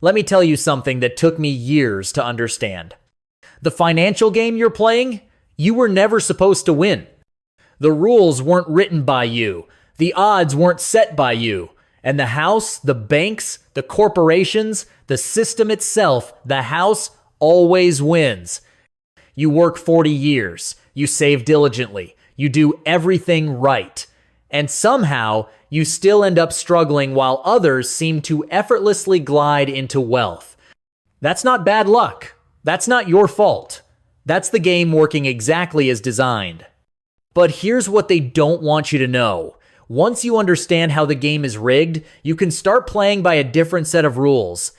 Let me tell you something that took me years to understand. The financial game you're playing, you were never supposed to win. The rules weren't written by you. The odds weren't set by you. And the house, the banks, the corporations, the system itself, the house always wins. You work 40 years. You save diligently. You do everything right. And somehow, you still end up struggling while others seem to effortlessly glide into wealth. That's not bad luck. That's not your fault. That's the game working exactly as designed. But here's what they don't want you to know. Once you understand how the game is rigged, you can start playing by a different set of rules.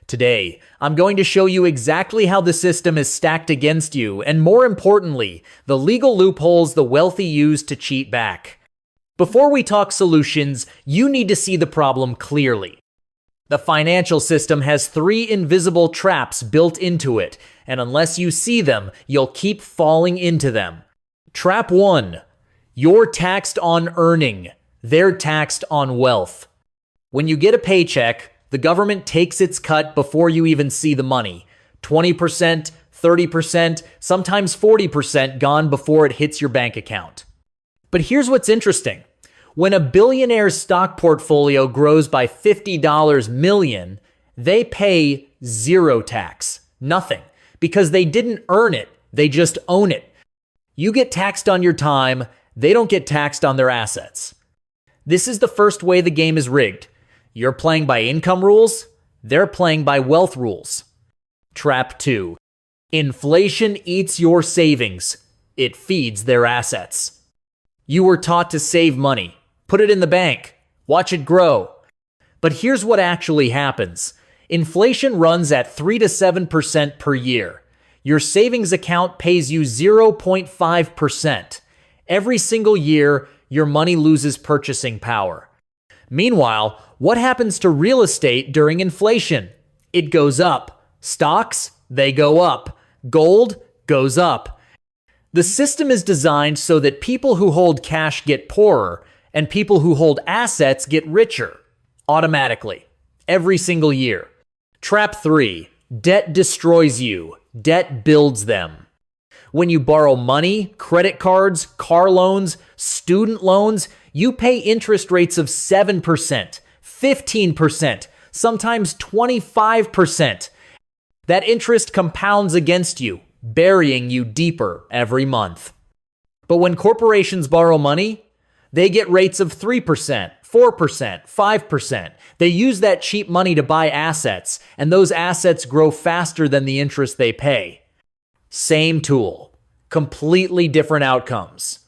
Today, I'm going to show you exactly how the system is stacked against you, and more importantly, the legal loopholes the wealthy use to cheat back. Before we talk solutions, you need to see the problem clearly. The financial system has 3 invisible traps built into it, and unless you see them, you'll keep falling into them. Trap 1. You're taxed on earning. They're taxed on wealth. When you get a paycheck, the government takes its cut before you even see the money. 20%, 30%, sometimes 40% gone before it hits your bank account. But here's what's interesting. When a billionaire's stock portfolio grows by $50 million, they pay 0 tax. Nothing. Because they didn't earn it, they just own it. You get taxed on your time, they don't get taxed on their assets. This is the first way the game is rigged. You're playing by income rules, they're playing by wealth rules. Trap 2. Inflation eats your savings. It feeds their assets. You were taught to save money. Put it in the bank. Watch it grow. But here's what actually happens. Inflation runs at 3 to 7% per year. Your savings account pays you 0.5%. Every single year, your money loses purchasing power. Meanwhile, what happens to real estate during inflation? It goes up. Stocks, they go up. Gold goes up. The system is designed so that people who hold cash get poorer, and people who hold assets get richer. Automatically. Every single year. Trap 3. Debt destroys you. Debt builds them. When you borrow money, credit cards, car loans, student loans, you pay interest rates of 7%, 15%, sometimes 25%. That interest compounds against you, burying you deeper every month. But when corporations borrow money, they get rates of 3%, 4%, 5%. They use that cheap money to buy assets, and those assets grow faster than the interest they pay. Same tool, completely different outcomes.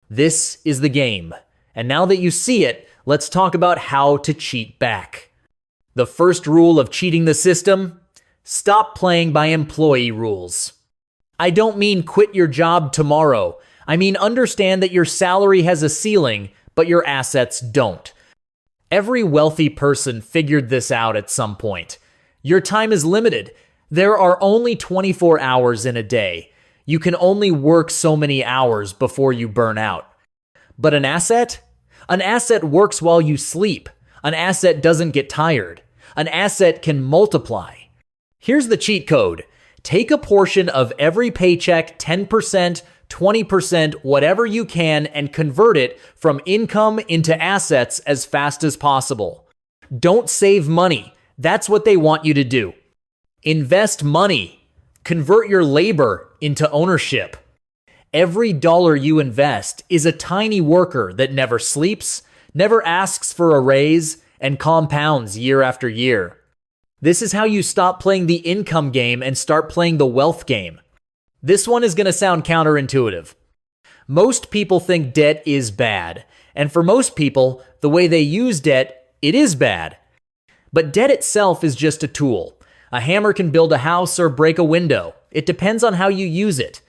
This is the game. And now that you see it, let's talk about how to cheat back. The first rule of cheating the system: stop playing by employee rules. I don't mean quit your job tomorrow. I mean understand that your salary has a ceiling, but your assets don't. Every wealthy person figured this out at some point. Your time is limited. There are only 24 hours in a day. You can only work so many hours before you burn out. But an asset? An asset works while you sleep. An asset doesn't get tired. An asset can multiply. Here's the cheat code. Take a portion of every paycheck, 10%, 20%, whatever you can, and convert it from income into assets as fast as possible. Don't save money. That's what they want you to do. Invest money. Convert your labor into ownership. Every dollar you invest is a tiny worker that never sleeps, never asks for a raise, and compounds year after year. This is how you stop playing the income game and start playing the wealth game. This one is going to sound counterintuitive. Most people think debt is bad, and for most people, the way they use debt, it is bad. But debt itself is just a tool. A hammer can build a house or break a window. It depends on how you use it.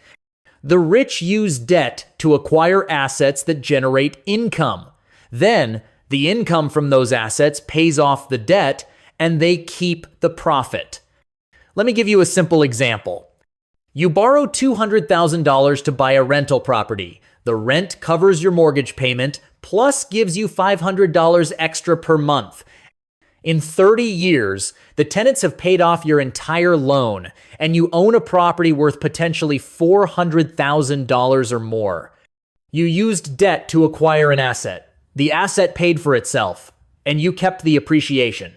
The rich use debt to acquire assets that generate income. Then, the income from those assets pays off the debt, and they keep the profit. Let me give you a simple example. You borrow $200,000 to buy a rental property. The rent covers your mortgage payment, plus gives you $500 extra per month. In 30 years, the tenants have paid off your entire loan, and you own a property worth potentially $400,000 or more. You used debt to acquire an asset. The asset paid for itself, and you kept the appreciation.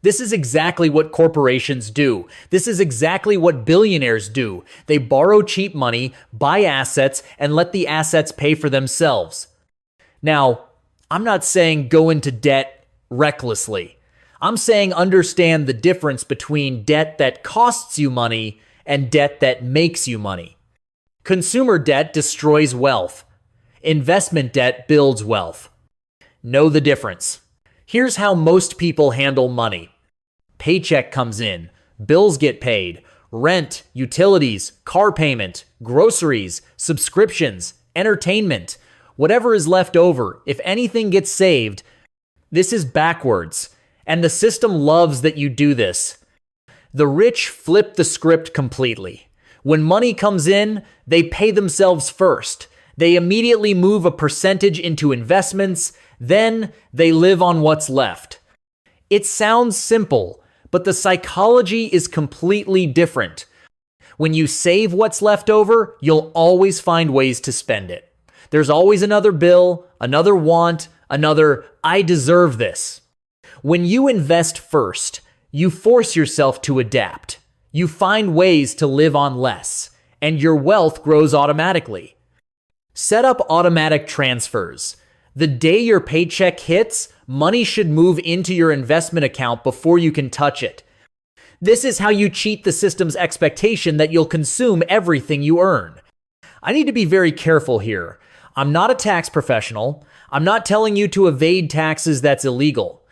This is exactly what corporations do. This is exactly what billionaires do. They borrow cheap money, buy assets, and let the assets pay for themselves. Now, I'm not saying go into debt recklessly. I'm saying understand the difference between debt that costs you money and debt that makes you money. Consumer debt destroys wealth. Investment debt builds wealth. Know the difference. Here's how most people handle money. Paycheck comes in, bills get paid, rent, utilities, car payment, groceries, subscriptions, entertainment, whatever is left over, if anything gets saved. This is backwards, and the system loves that you do this. The rich flip the script completely. When money comes in, they pay themselves first. They immediately move a percentage into investments, then they live on what's left. It sounds simple, but the psychology is completely different. When you save what's left over, you'll always find ways to spend it. There's always another bill, another want, another "I deserve this." When you invest first, you force yourself to adapt. You find ways to live on less, and your wealth grows automatically. Set up automatic transfers. The day your paycheck hits, money should move into your investment account before you can touch it. This is how you cheat the system's expectation that you'll consume everything you earn. I need to be very careful here. I'm not a tax professional. I'm not telling you to evade taxes that's illegal.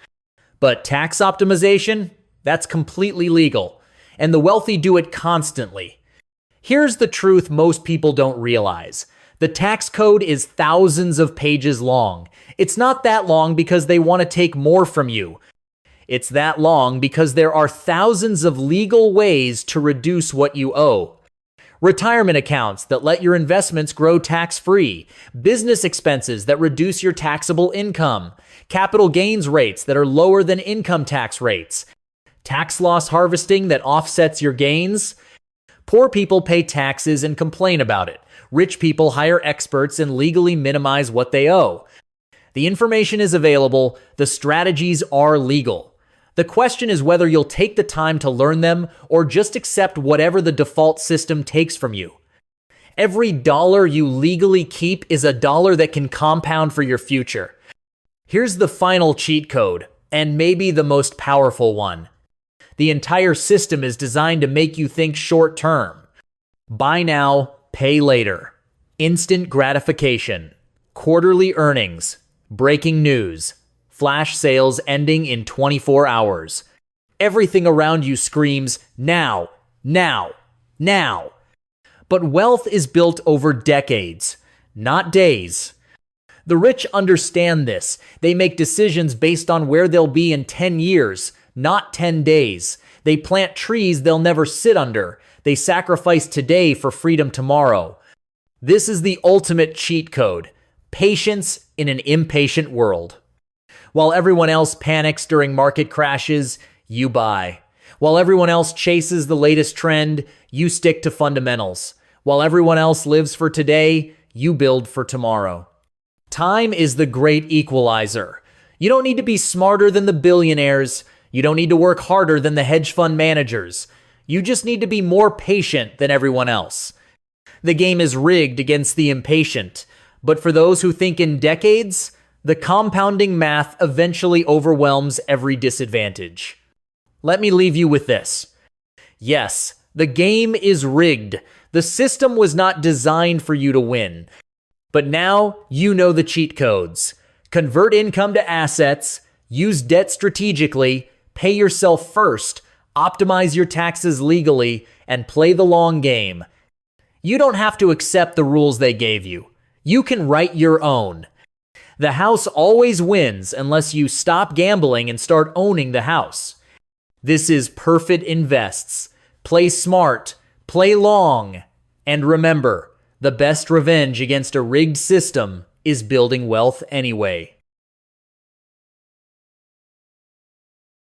But tax optimization, that's completely legal. And the wealthy do it constantly. Here's the truth most people don't realize. The tax code is thousands of pages long. It's not that long because they want to take more from you. It's that long because there are thousands of legal ways to reduce what you owe. Retirement accounts that let your investments grow tax-free, business expenses that reduce your taxable income, capital gains rates that are lower than income tax rates, tax loss harvesting that offsets your gains. Poor people pay taxes and complain about it. Rich people hire experts and legally minimize what they owe. The information is available. The strategies are legal. The question is whether you'll take the time to learn them or just accept whatever the default system takes from you. Every dollar you legally keep is a dollar that can compound for your future. Here's the final cheat code, and maybe the most powerful one. The entire system is designed to make you think short term. Buy now, pay later. Instant gratification. Quarterly earnings. Breaking news. Flash sales ending in 24 hours. Everything around you screams, now, now, now. But wealth is built over decades, not days. The rich understand this. They make decisions based on where they'll be in 10 years, not 10 days. They plant trees they'll never sit under. They sacrifice today for freedom tomorrow. This is the ultimate cheat code. Patience in an impatient world. While everyone else panics during market crashes, you buy. While everyone else chases the latest trend, you stick to fundamentals. While everyone else lives for today, you build for tomorrow. Time is the great equalizer. You don't need to be smarter than the billionaires. You don't need to work harder than the hedge fund managers. You just need to be more patient than everyone else. The game is rigged against the impatient, but for those who think in decades, the compounding math eventually overwhelms every disadvantage. Let me leave you with this. Yes, the game is rigged. The system was not designed for you to win. But now you know the cheat codes. Convert income to assets, use debt strategically, pay yourself first, optimize your taxes legally, and play the long game. You don't have to accept the rules they gave you. You can write your own. The house always wins unless you stop gambling and start owning the house. This is Perfect Invests. Play smart, play long, and remember, the best revenge against a rigged system is building wealth anyway.